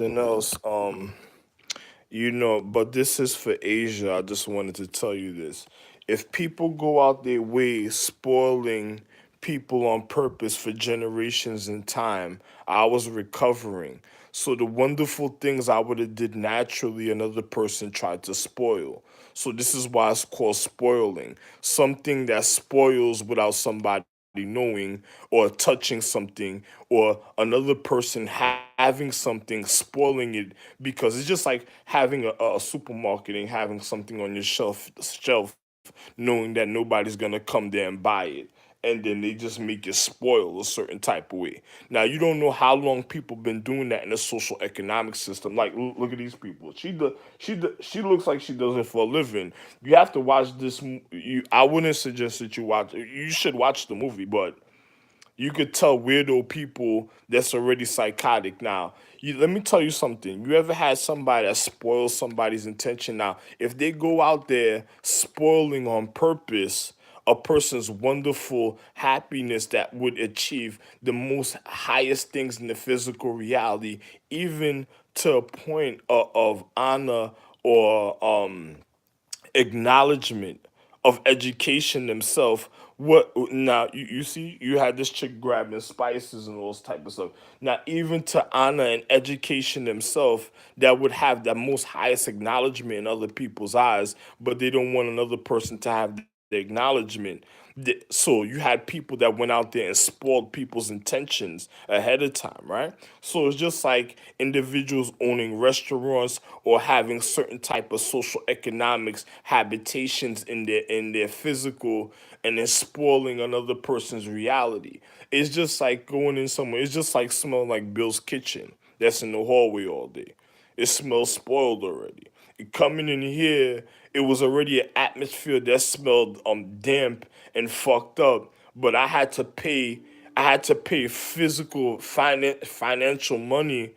something else. But this is for Asia. I just wanted to tell you this. If people go out their way spoiling people on purpose for generations in time, I was recovering. So the wonderful things I would have did naturally, another person tried to spoil. So this is why it's called spoiling. Something that spoils without somebody knowing or touching something or another person having something spoiling it because it's just like having a supermarket and having something on your shelf knowing that nobody's gonna come there and buy it, and then they just make it spoil a certain type of way. Now you don't know how long people been doing that in the social economic system. Like look at these people. She looks like she does it for a living. You have to watch this. I wouldn't suggest that you watch. You should watch the movie, but you could tell weirdo people that's already psychotic. Now, let me tell you something. You ever had somebody that spoils somebody's intention? Now, if they go out there spoiling on purpose a person's wonderful happiness that would achieve the most highest things in the physical reality, even to a point of honor or acknowledgement of education themselves. What now you see you had this chick grabbing spices and all this type of stuff. Now even to honor and education themselves that would have the most highest acknowledgement in other people's eyes, but they don't want another person to have the acknowledgement. So you had people that went out there and spoiled people's intentions ahead of time, right? So it's just like individuals owning restaurants or having certain type of social economics habitations in their physical and then spoiling another person's reality. It's just like going in somewhere. It's just like smelling like Bill's kitchen that's in the hallway all day. It smells spoiled already. Coming in here, it was already an atmosphere that smelled damp and fucked up. But I had to pay physical financial money,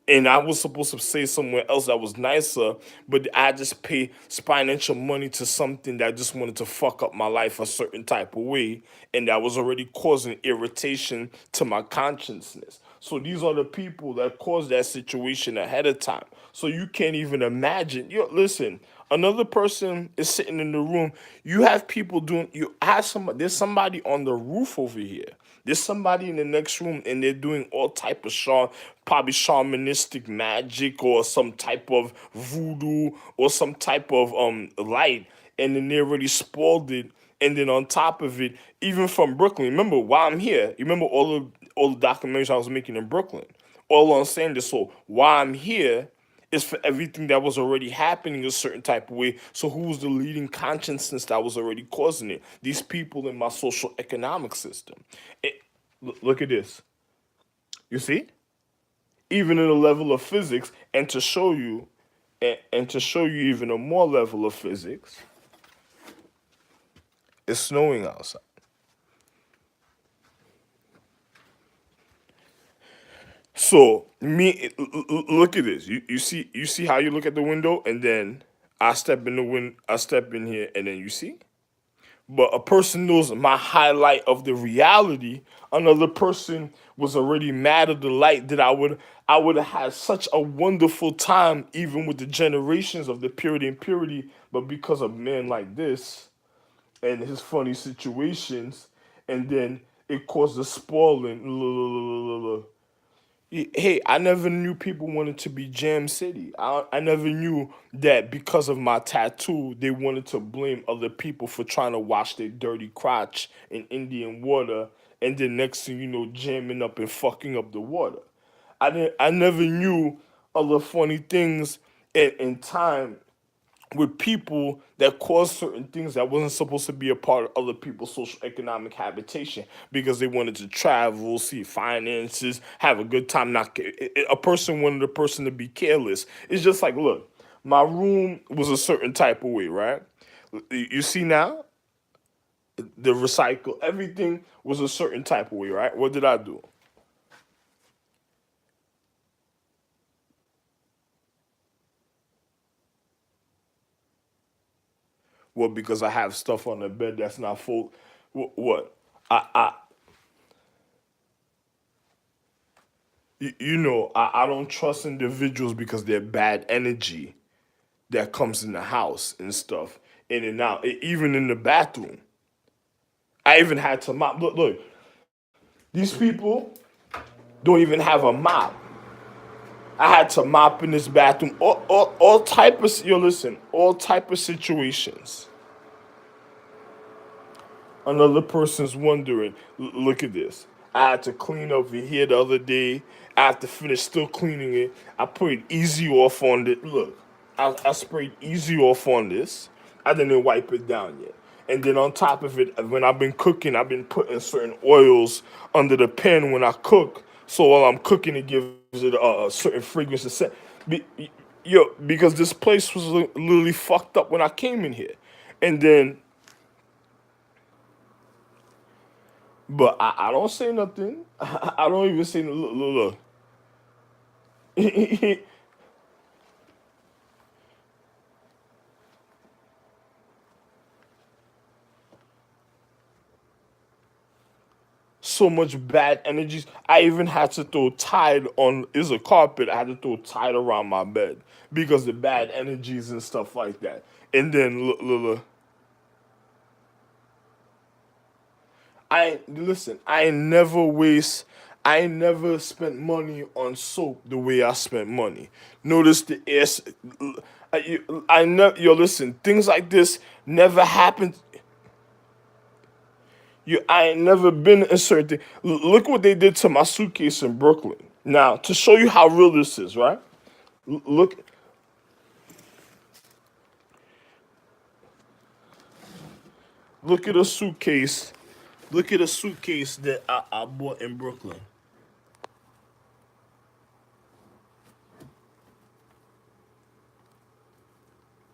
and I was supposed to say somewhere else that was nicer, but I just pay financial money to something that just wanted to fuck up my life a certain type of way, and that was already causing irritation to my consciousness. So these are the people that caused that situation ahead of time. So you can't even imagine. Yo, listen, another person is sitting in the room. You have people doing. You have somebody. There's somebody on the roof over here. There's somebody in the next room, and they're doing all type of probably shamanistic magic or some type of voodoo or some type of light, and then they already spoiled it. And then on top of it, even from Brooklyn, remember while I'm here, you remember all the documentaries I was making in Brooklyn. All I'm saying is, so while I'm here, is for everything that was already happening a certain type of way. So who was the leading consciousness that was already causing it? These people in my social economic system. Look at this. You see? Even in a level of physics, and to show you, and to show you even a more level of physics, it's snowing outside. So look at this. You see how you look at the window, and then I step in here, and then you see. But a person knows my highlight of the reality. Another person was already mad at the light that I would have had such a wonderful time even with the generations of the purity and purity, but because of men like this and his funny situations, and then it caused the spoiling. Hey, I never knew people wanted to be Jam City. I never knew that because of my tattoo, they wanted to blame other people for trying to wash their dirty crotch in Indian water, and then next thing you know, jamming up and fucking up the water. I never knew other funny things in time with people that caused certain things that wasn't supposed to be a part of other people's social economic habitation because they wanted to travel, see finances, have a good time. Not a person wanted a person to be careless. It's just like, look, my room was a certain type of way, right? You see now, the recycle, everything was a certain type of way, right? What did I do? Well, because I have stuff on the bed that's not full. What? I I don't trust individuals because they're bad energy that comes in the house and stuff, in and out, even in the bathroom. I even had to mop. Look, these people don't even have a mop. I had to mop in this bathroom. All type of listen, all type of situations. Another person's wondering. Look at this. I had to clean over here the other day. I have to finish still cleaning it. I put easy off on it. Look, I sprayed easy off on this. I didn't wipe it down yet. And then on top of it, when I've been cooking, I've been putting certain oils under the pan when I cook. So while I'm cooking, it gives it a certain fragrance and scent. Be, because this place was literally fucked up when I came in here. And then but I don't say nothing. I don't even say look. So much bad energies. I even had to throw Tide on. Is a carpet. I had to throw Tide around my bed because the bad energies and stuff like that. And then look. I listen. I never waste. I never spent money on soap the way I spent money. Notice the air. I never. Yo, listen. Things like this never happened. I ain't never been in certain thing. Look what they did to my suitcase in Brooklyn. Now, to show you how real this is, right? Look, look at a suitcase. Look at a suitcase that I bought in Brooklyn.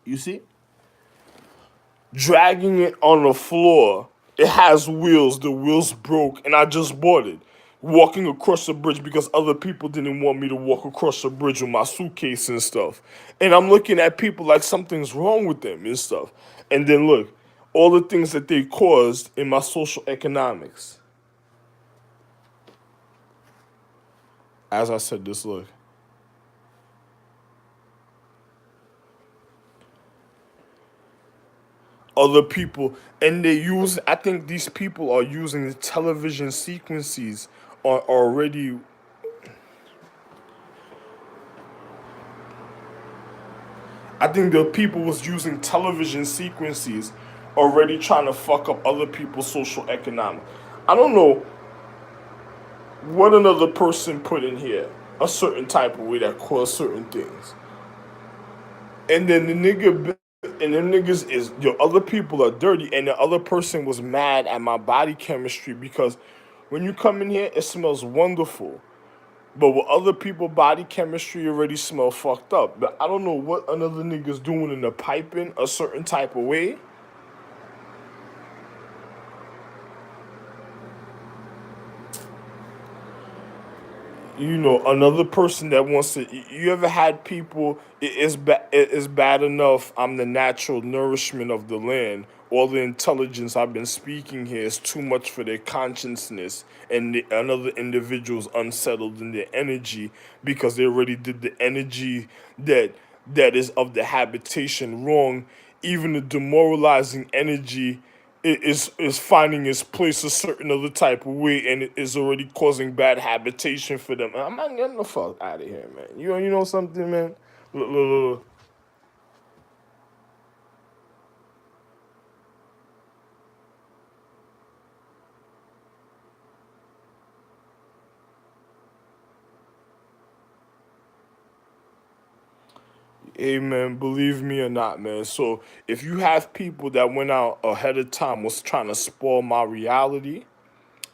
You see? Dragging it on the floor. It has wheels. The wheels broke, and I just bought it. Walking across the bridge because other people didn't want me to walk across the bridge with my suitcase and stuff. And I'm looking at people like something's wrong with them and stuff. And then look, all the things that they caused in my social economics. As I said, this look. Other people, and they use, I think these people are using the television sequences are already. I think the people was using television sequences already trying to fuck up other people's social economic. I don't know what another person put in here a certain type of way that caused certain things. And then the nigga and them niggas is your other people are dirty and the other person was mad at my body chemistry because when you come in here it smells wonderful. But with other people body chemistry already smell fucked up. But I don't know what another nigga's doing in the piping a certain type of way. Another person that wants to. You ever had people? It's bad enough. I'm the natural nourishment of the land. All the intelligence I've been speaking here is too much for their consciousness, and another individual's unsettled in their energy because they already did the energy that is of the habitation wrong. Even the demoralizing energy is finding its place a certain other type of way, and it is already causing bad habitation for them. I'm not getting the fuck out of here, man. You know something, man. Look. Hey man, believe me or not, man. So if you have people that went out ahead of time was trying to spoil my reality,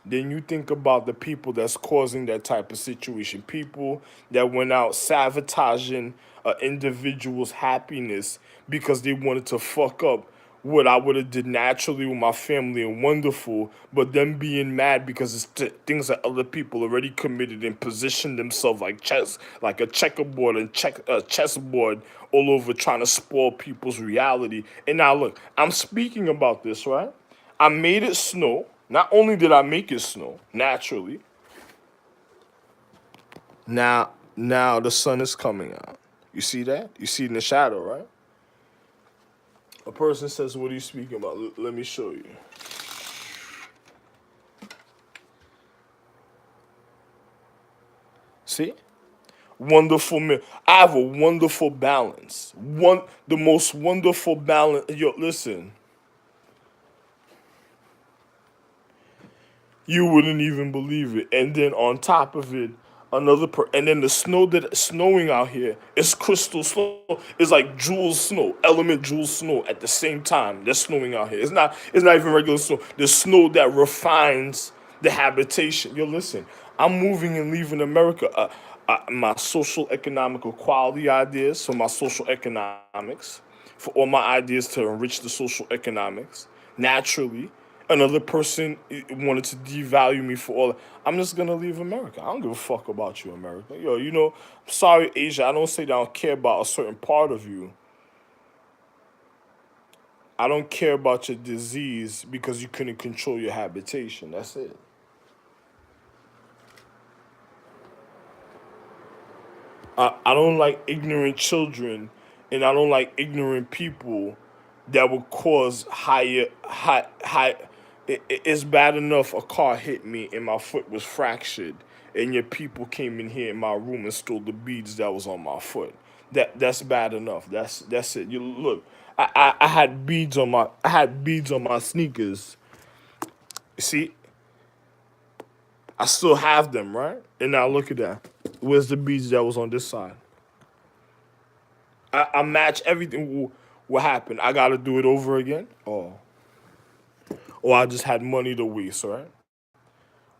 then you think about the people that's causing that type of situation. People that went out sabotaging an individual's happiness because they wanted to fuck up what I would have did naturally with my family and wonderful, but them being mad because it's things that other people already committed and positioned themselves like chess, like a checkerboard and chessboard all over trying to spoil people's reality. And now look, I'm speaking about this, right? I made it snow. Not only did I make it snow naturally, Now the sun is coming out. You see that? You see it in the shadow, right? A person says, "What are you speaking about?" Let me show you. See? Wonderful man. I have a wonderful balance. The most wonderful balance. Yo, listen. You wouldn't even believe it. And then on top of it, and then the snow that's snowing out here is crystal snow. It's like jewel snow, element jewel snow at the same time. That's snowing out here. It's not even regular snow. The snow that refines the habitation. Yo, listen, I'm moving and leaving America. My social economical quality ideas, so my social economics, for all my ideas to enrich the social economics. Naturally, another person wanted to devalue me for all. I'm just gonna leave America. I don't give a fuck about you, America. Yo, I'm sorry, Asia. I don't say that I don't care about a certain part of you. I don't care about your disease because you couldn't control your habitation. That's it. I don't like ignorant children, and I don't like ignorant people that would cause high. It's bad enough a car hit me and my foot was fractured, and your people came in here in my room and stole the beads that was on my foot. That's bad enough. That's it. You look. I had beads on my sneakers. See, I still have them, right? And now look at that. Where's the beads that was on this side? I match everything. What happened? I got to do it over again. Or I just had money to waste, right?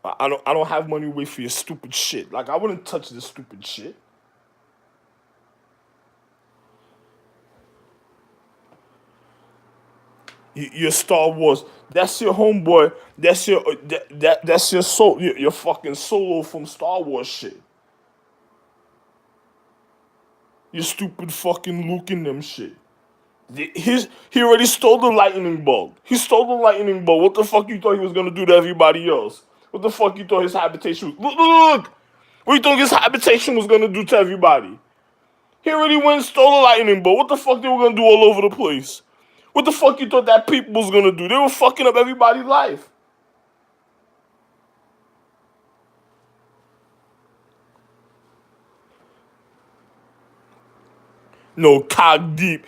I don't have money to waste for your stupid shit. Like I wouldn't touch this stupid shit. Your Star Wars. That's your homeboy. That's your soul. Your fucking solo from Star Wars shit. Your stupid fucking Luke and them shit. He already stole the lightning bolt. He stole the lightning bolt. What the fuck you thought he was gonna do to everybody else? What the fuck you thought his habitation was? Look. What you think his habitation was gonna do to everybody? He already went and stole the lightning bolt. What the fuck they were gonna do all over the place? What the fuck you thought that people was gonna do? They were fucking up everybody's life. No, cock deep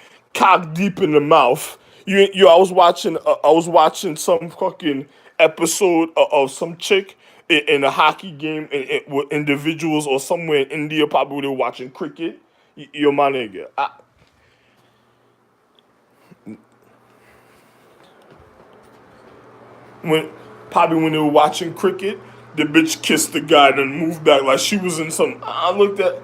in the mouth. I was watching some fucking episode of some chick in a hockey game with individuals or somewhere in India, probably where they were watching cricket. Yo, my nigga. When Probably when they were watching cricket, the bitch kissed the guy and moved back like she was in some. I looked at.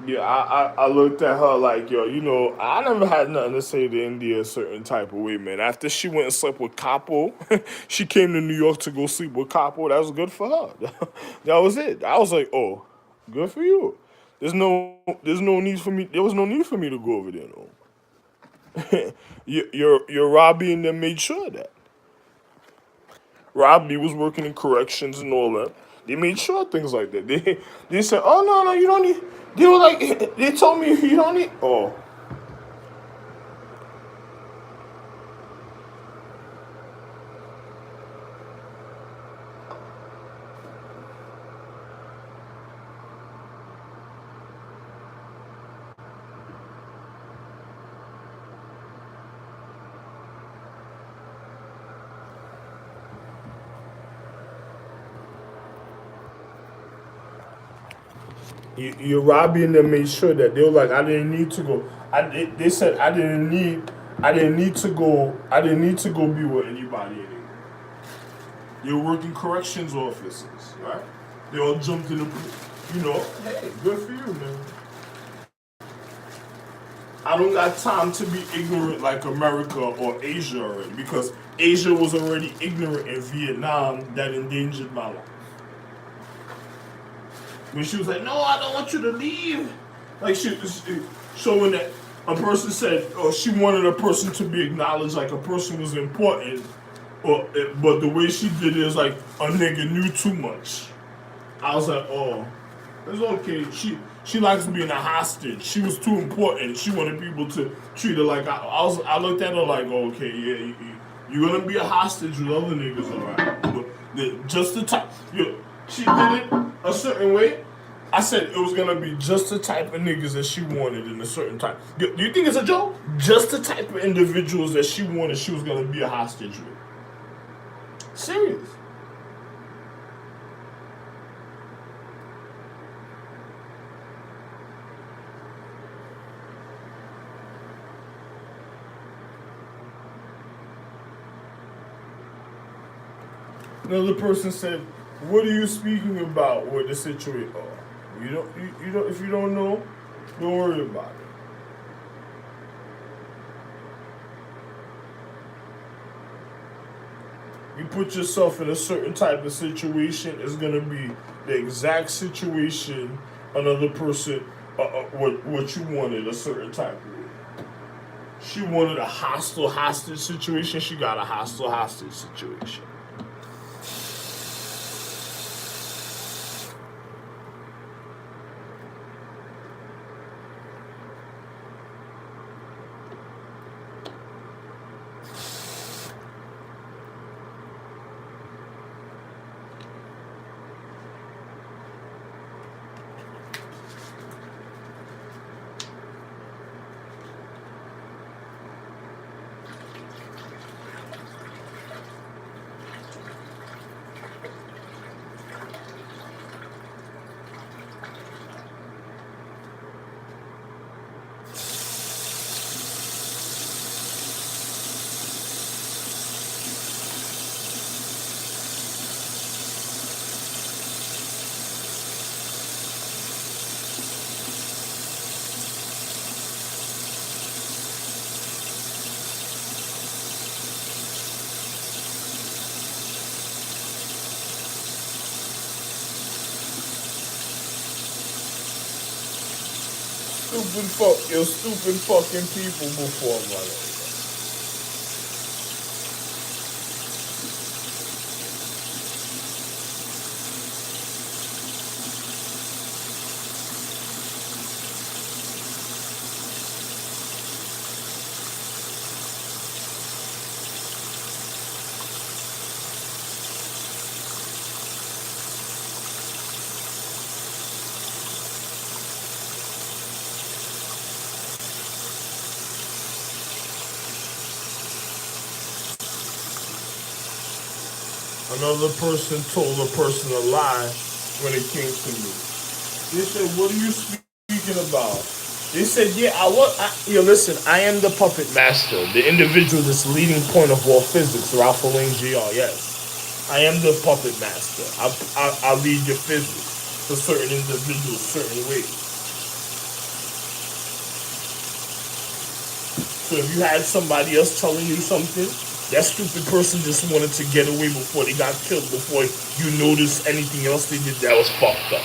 Yeah, I looked at her like, yo, I never had nothing to say to India a certain type of way, man. After she went and slept with Capo, she came to New York to go sleep with Capo. That was good for her. That was it. I was like, oh, good for you. There's no need for me. There was no need for me to go over there, no. Your Robbie and them made sure of that. Robbie was working in corrections and all that. They made sure things like that. They said, oh no, you don't need. They were like, they told me you don't need. Oh, your Robbie and them made sure that they were like, I didn't need to go. They said I didn't need to go. I didn't need to go be with anybody anymore. They were working corrections officers, right? They all jumped in the pool. Hey, good for you, man. I don't got time to be ignorant like America or Asia already because Asia was already ignorant in Vietnam that endangered my life. When she was like, "No, I don't want you to leave," like showing that a person said, or she wanted a person to be acknowledged, like a person was important, but the way she did it is like a nigga knew too much. I was like, oh, it's okay. She likes being a hostage. She was too important. She wanted people to treat her like I looked at her like, oh, okay, yeah, you're gonna be a hostage with other niggas, alright. But just the type, she did it a certain way. I said it was gonna be just the type of niggas that she wanted in a certain time. Do you think it's a joke? Just the type of individuals that she wanted, she was gonna be a hostage with. Serious. Another person said, "What are you speaking about with the situation?" Oh, you don't. If you don't know, don't worry about it. You put yourself in a certain type of situation, it's gonna be the exact situation another person, what you wanted a certain type of way. She wanted a hostile hostage situation. She got a hostile hostage situation. You're stupid fucking people before, mother. Another person told a person a lie when it came to me. They said, "What are you speaking about?" They said, "Yeah, listen, I am the puppet master, the individual that's leading point of all physics, Ralph Lane Jr. Yes, I am the puppet master. I lead your physics for certain individuals, certain ways. So if you had somebody else telling you something, that stupid person just wanted to get away before they got killed, before you noticed anything else they did that was fucked up."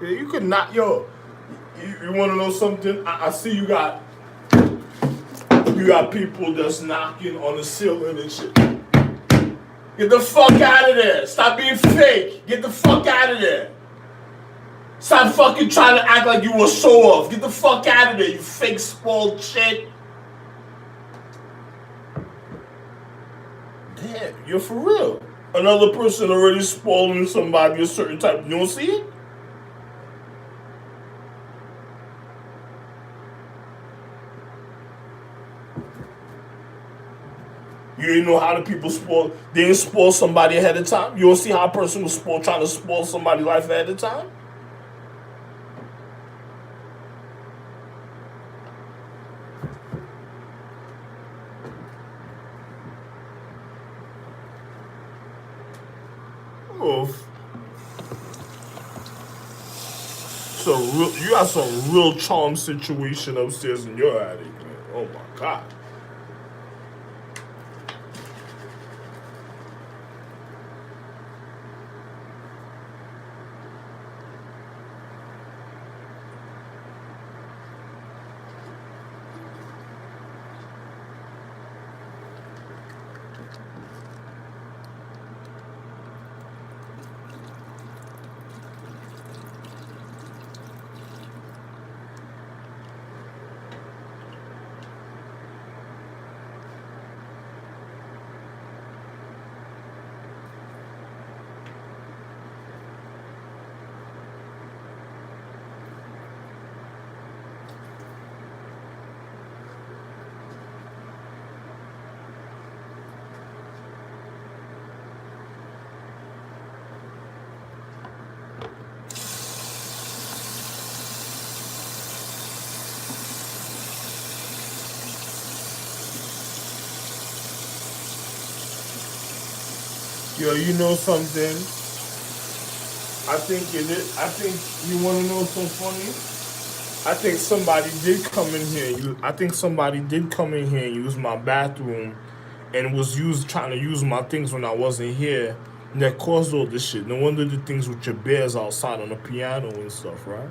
Yeah, you could not, yo. You want to know something? I see you got people that's knocking on the ceiling and shit. Get the fuck out of there! Stop being fake! Get the fuck out of there! Stop fucking trying to act like you were show off. Get the fuck out of there, you fake spoiled shit. Damn, you're for real. Another person already spoiling somebody a certain type. You don't see it? You didn't know how the people spoil. They didn't spoil somebody ahead of time. You don't see how a person was trying to spoil somebody's life ahead of time. Oh, So real, you got some real charm situation upstairs in your attic, man. Oh my god. Yo, you know something? I think it is. I think you want to know something funny. I think somebody did come in here. I think somebody did come in here and use my bathroom, and was trying to use my things when I wasn't here. And that caused all this shit. No wonder the things with your bears outside on the piano and stuff, right?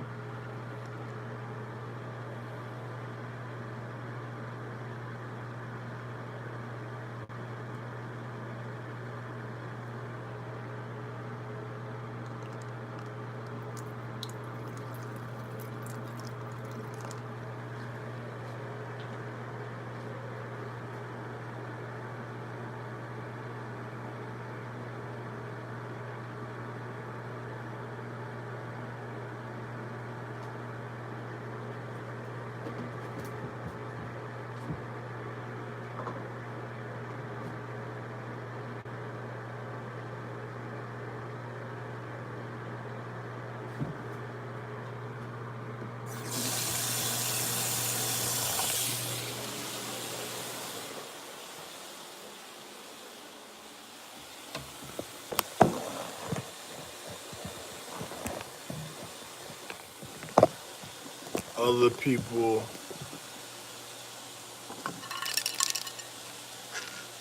Other people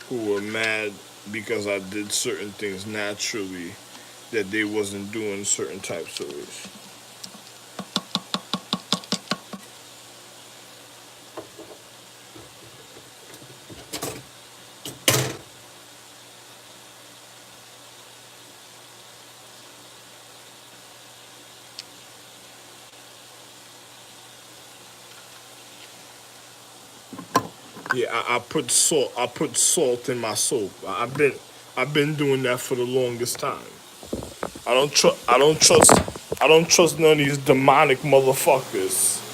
who were mad because I did certain things naturally that they wasn't doing certain types of ways. Yeah, I put salt. I put salt in my soap. I've been doing that for the longest time. I don't trust. I don't trust. I don't trust none of these demonic motherfuckers.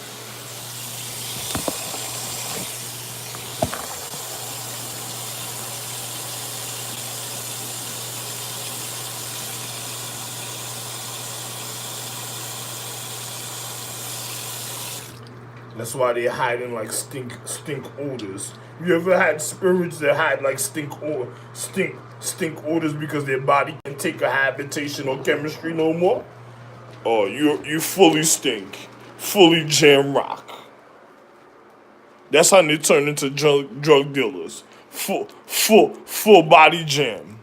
That's why they're hiding like stink odors. You ever had spirits that hide like stink odors because their body can take a habitation or chemistry no more? Oh, you fully stink, fully jam rock. That's how they turn into drug dealers. Full body jam.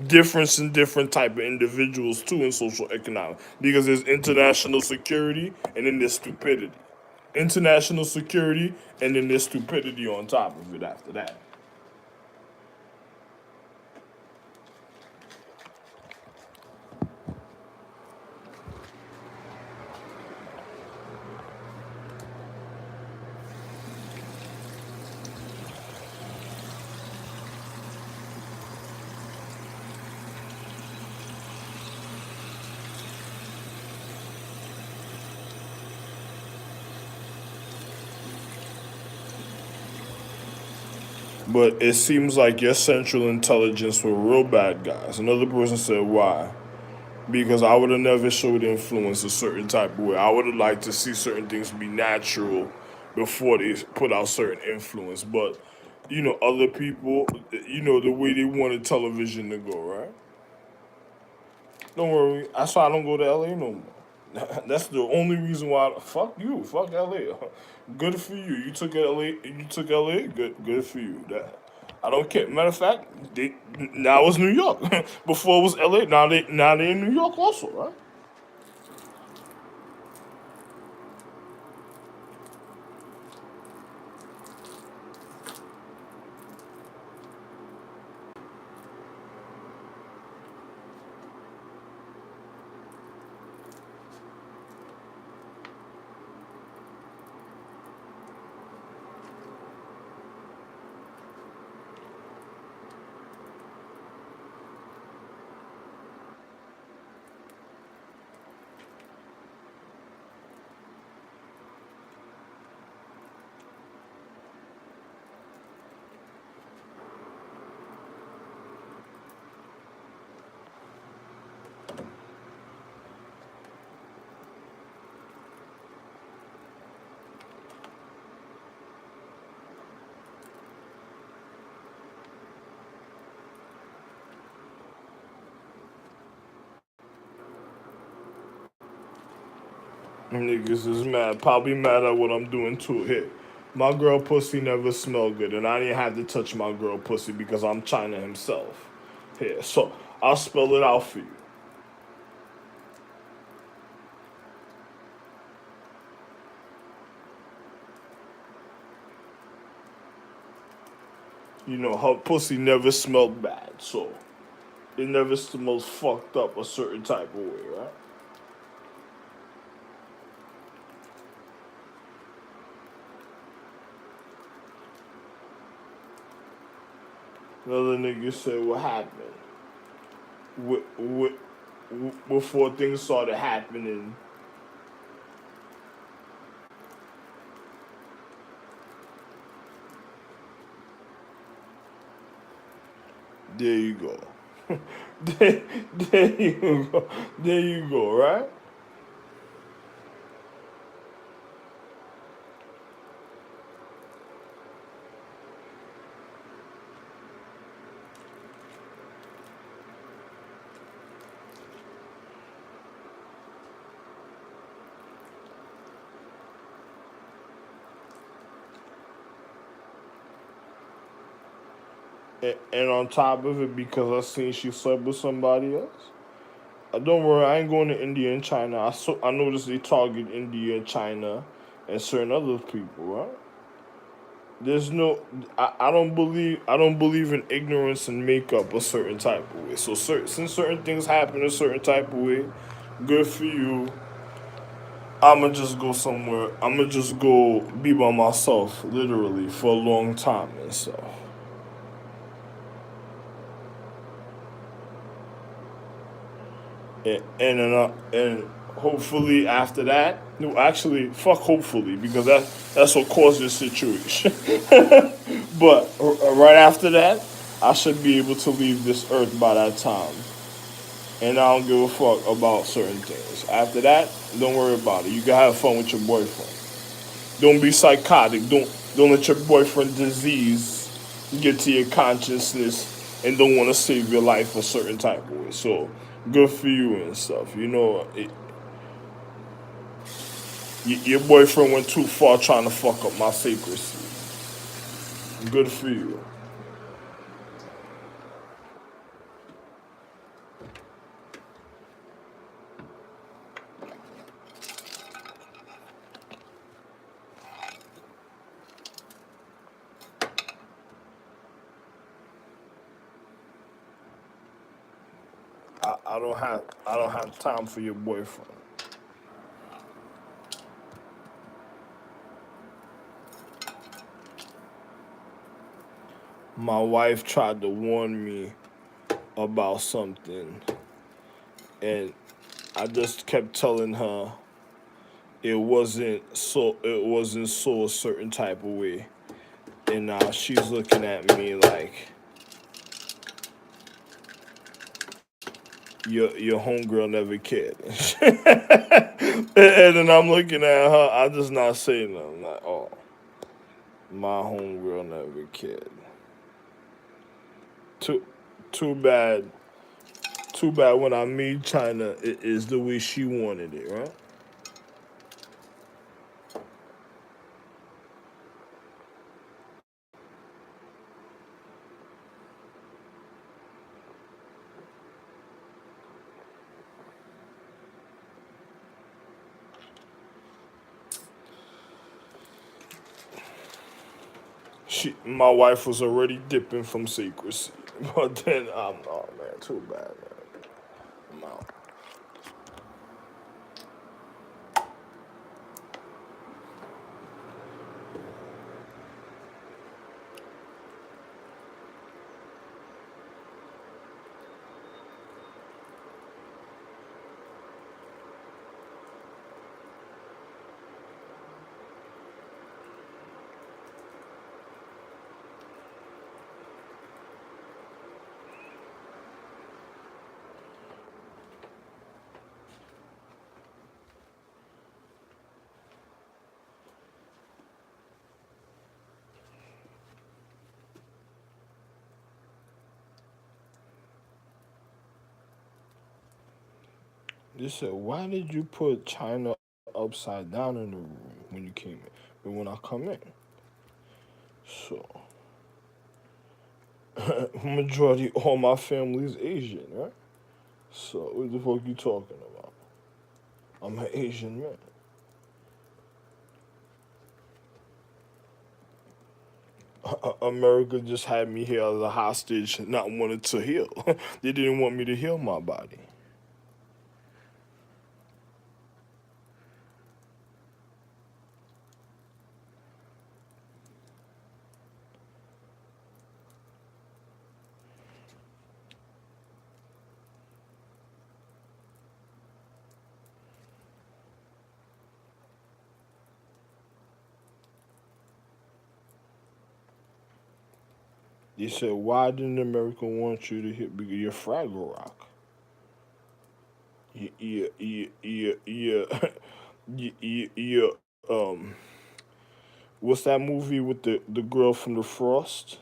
Difference in different type of individuals too in social economic because there's international security and then there's stupidity. International security and then there's stupidity on top of it after that. But it seems like your central intelligence were real bad guys. Another person said why? Because I would have never showed influence a certain type of way. I would have liked to see certain things be natural before they put out certain influence. But other people, the way they wanted television to go, right? Don't worry. That's why I don't go to LA no more. That's the only reason why. Fuck you. Fuck LA. Good for you. You took LA. You took LA. Good. Good for you. That. I don't care. Matter of fact, now it's New York. Before it was LA. Now they in New York also, right? Niggas is mad. Probably mad at what I'm doing too. Here, my girl pussy never smelled good, and I didn't have to touch my girl pussy because I'm China himself. Here, so I'll spell it out for you. You know, her pussy never smelled bad, so it never smells fucked up a certain type of way, right? Another nigga said, "What happened? Before things started happening?" There you go. There you go. There you go, right? And on top of it, because I seen she slept with somebody else. Don't worry, I ain't going to India and China. I noticed they target India and China and certain other people, right? There's no, I don't believe in ignorance and makeup a certain type of way. So since certain things happen a certain type of way, good for you. I'ma just go somewhere. I'ma just go be by myself, literally, for a long time and stuff. And hopefully after that, no, actually, fuck hopefully because that's what caused this situation. But right after that, I should be able to leave this earth by that time, and I don't give a fuck about certain things. After that, don't worry about it. You can have fun with your boyfriend. Don't be psychotic. Don't let your boyfriend disease get to your consciousness and don't want to save your life a certain type of way. So good for you and stuff. Your boyfriend went too far trying to fuck up my secrecy. Good for you. I don't have time for your boyfriend. My wife tried to warn me about something, and I just kept telling her it wasn't so a certain type of way. And now she's looking at me like your homegirl never cared. And then I'm looking at her, I just not saying nothing. I'm like, oh, my homegirl never cared. Too too bad Too bad when I made China, it is the way she wanted it, right? My wife was already dipping from secrecy, but then oh man, too bad, man. I'm out. They said, why did you put China upside down in the room when you came in? But when I come in, so majority all my family's Asian, right? So what the fuck you talking about? I'm an Asian man. America just had me here as a hostage, not wanting to heal. They didn't want me to heal my body. They said, why didn't America want you to hit because you're Fraggle Rock? Yeah, yeah, yeah, yeah, yeah, yeah, yeah. Um, what's that movie with the girl from the Frost,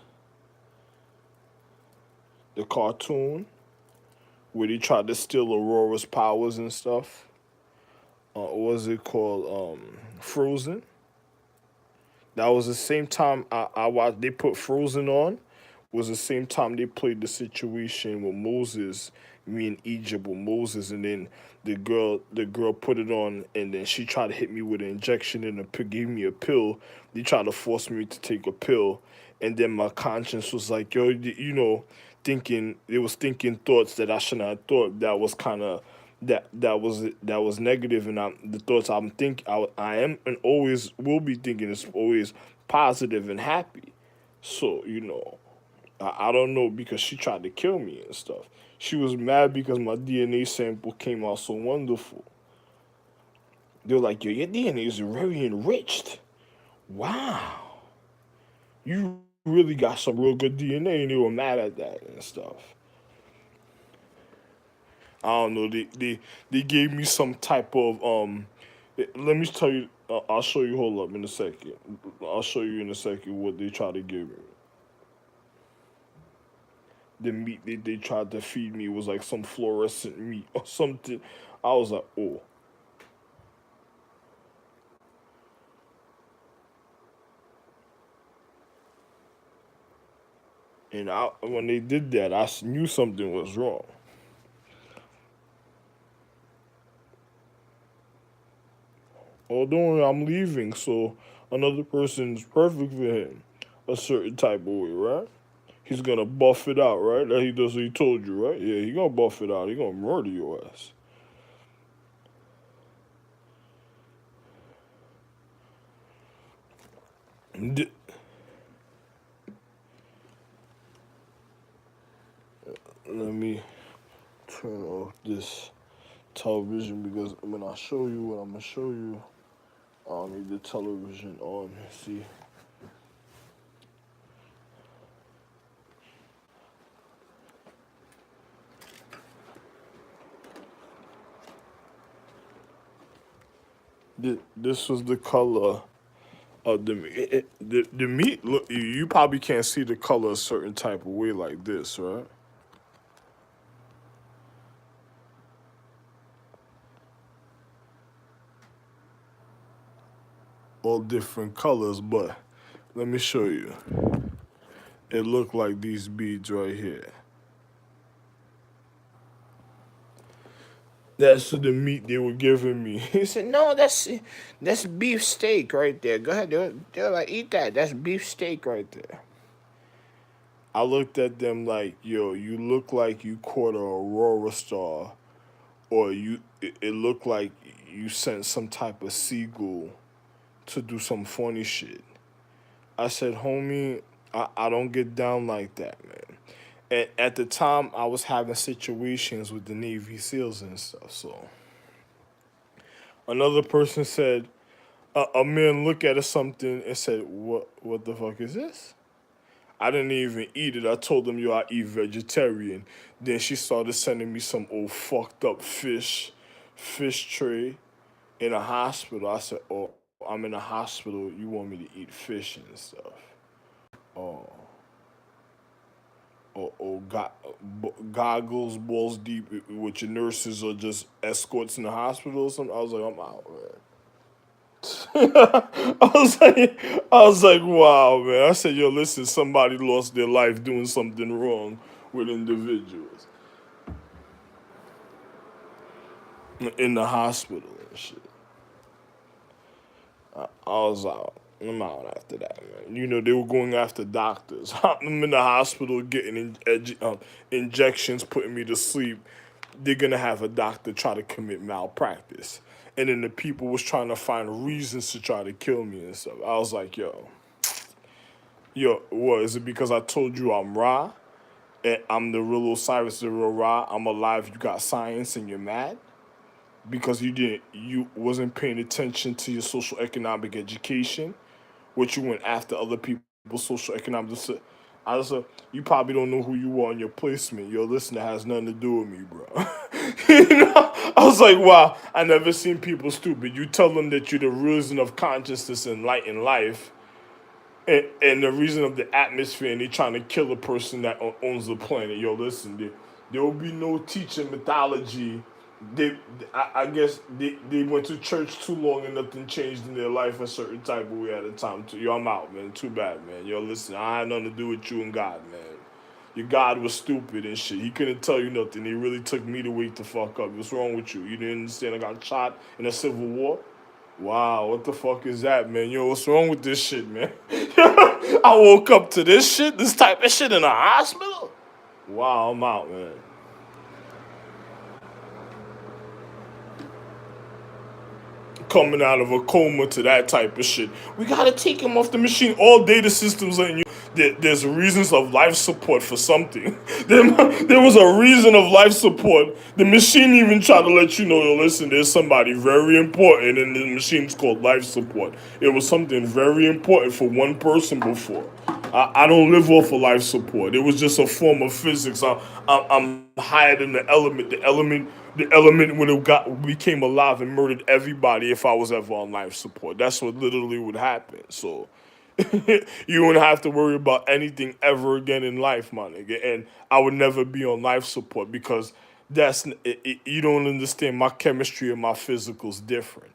the cartoon, where they tried to steal Aurora's powers and stuff? What was it called? Frozen. That was the same time I watched. They put Frozen on. Was the same time they played the situation with Moses, me in Egypt with Moses, and then the girl put it on, and then she tried to hit me with an injection and gave me a pill. They tried to force me to take a pill, and then my conscience was like, yo, thinking it was thinking thoughts that I shouldn't have thought. That was kind of that was negative, and the thoughts I am and always will be thinking is always positive and happy. So I don't know because she tried to kill me and stuff. She was mad because my DNA sample came out so wonderful. They're like, yo, your DNA is very enriched. Wow, you really got some real good DNA, and they were mad at that and stuff. I don't know. They gave me some type of Let me tell you. I'll show you. Hold up in a second. I'll show you in a second what they tried to give me. The meat they tried to feed me was like some fluorescent meat or something. I was like, oh. And when they did that, I knew something was wrong. Although I'm leaving, so another person's perfect for him, a certain type of way, right? He's gonna buff it out, right? That he does what he told you, right? Yeah, he gonna buff it out. He gonna murder your ass. D- Let me turn off this television because when I show you what I'm gonna show you, I'll need the television on. See, this was the color of the meat. The meat. Look, you probably can't see the color a certain type of way like this, right? all different colors, but let me show you. It looked like these beads right here. That's the meat they were giving me. He said, "No, that's beef steak right there. Go ahead, they're like, eat that. That's beef steak right there." I looked at them like, "Yo, you look like you caught a Aurora star, or it looked like you sent some type of seagull to do some funny shit." I said, "Homie, I don't get down like that, man." And at the time, I was having situations with the Navy SEALs and stuff. So another person said, a man looked at something and said, What the fuck is this?" I didn't even eat it. I told them, "Yo, I eat vegetarian." Then she started sending me some old fucked up fish tray in a hospital. I said, "Oh, I'm in a hospital. You want me to eat fish and stuff?" Oh, goggles, balls deep with your nurses or just escorts in the hospital or something. I was like, I'm out, man. I was like, wow, man. I said, yo, listen, somebody lost their life doing something wrong with individuals in the hospital and shit. I was out. I'm out after that, man. You know, they were going after doctors. I'm in the hospital getting injections, putting me to sleep. They're gonna have a doctor try to commit malpractice. And then the people was trying to find reasons to try to kill me and stuff. I was like, yo, what, is it because I told you I'm Ra? And I'm the real Osiris, the real Ra. I'm alive, you got science and you're mad? Because you wasn't paying attention to your social economic education, which you went after other people's social economic. I was you probably don't know who you are in your placement. Yo, listen, that has nothing to do with me, bro. I was like, wow, I never seen people stupid. You tell them that you're the reason of consciousness and light in life, and the reason of the atmosphere, and they trying to kill a person that owns the planet. Yo, listen, there will be no teaching mythology. I guess they went to church too long and nothing changed in their life a certain type of way at a time. Too. Yo, I'm out, man. Too bad, man. Yo, listen, I had nothing to do with you and God, man. Your God was stupid and shit. He couldn't tell you nothing. He really took me to wake the fuck up. What's wrong with you? You didn't understand I got shot in a civil war? Wow, what the fuck is that, man? Yo, what's wrong with this shit, man? I woke up to this shit, this type of shit in a hospital? Wow, I'm out, man. Coming out of a coma to that type of shit. We gotta take him off the machine. All data systems letting you. There's reasons of life support for something. There was a reason of life support. The machine even tried to let you know, yo, listen, there's somebody very important, and the machine's called life support. It was something very important for one person before. I don't live off of life support. It was just a form of physics. I'm higher than the element. The element when it became alive and murdered everybody if I was ever on life support. That's what literally would happen. So you wouldn't have to worry about anything ever again in life, my nigga. And I would never be on life support because you don't understand my chemistry and my physical's different.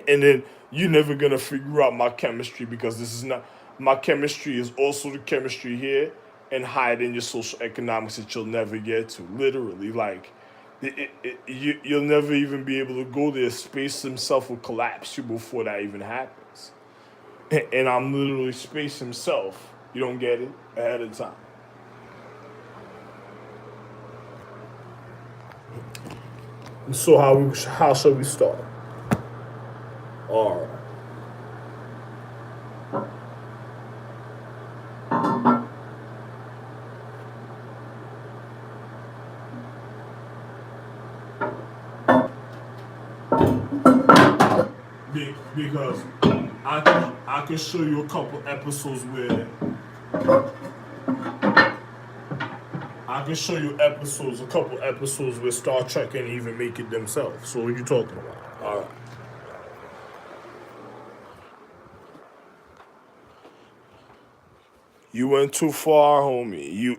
And then you're never gonna figure out my chemistry because this is not my chemistry is also the chemistry here and higher than your social economics that you'll never get to. Literally, like you'll never even be able to go there. Space himself will collapse you before that even happens. And I'm literally space himself. You don't get it ahead of time. So how shall we start? All right. Because I can show you a couple episodes where I can show you a couple episodes where Star Trek can't even make it themselves. So what are you talking about? All right. You went too far, homie. You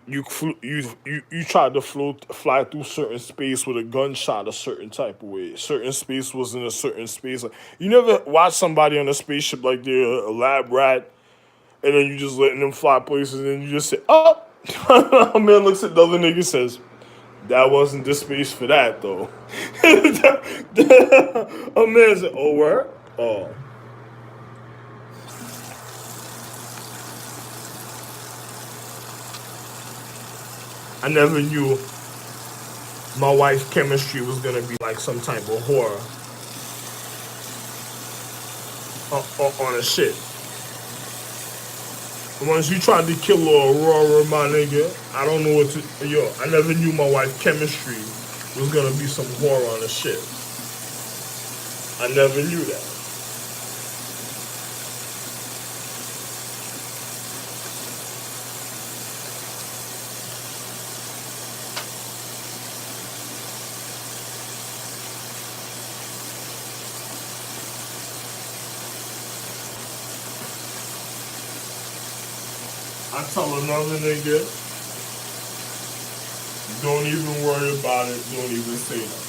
tried to fly through certain space with a gunshot a certain type of way. Certain space was in a certain space. Like, you never watch somebody on a spaceship like they're a lab rat, and then you just letting them fly places, and you just say, "Oh." A man looks at the other nigga and says, "That wasn't the space for that, though." A man said, "Oh, where? Oh, I never knew my wife's chemistry was gonna be like some type of horror on a shit. Once you tried to kill Aurora, my nigga, I don't know what to. Yo, I never knew my wife's chemistry was gonna be some horror on a shit. I never knew that." I tell another nigga, don't even worry about it. Don't even say that.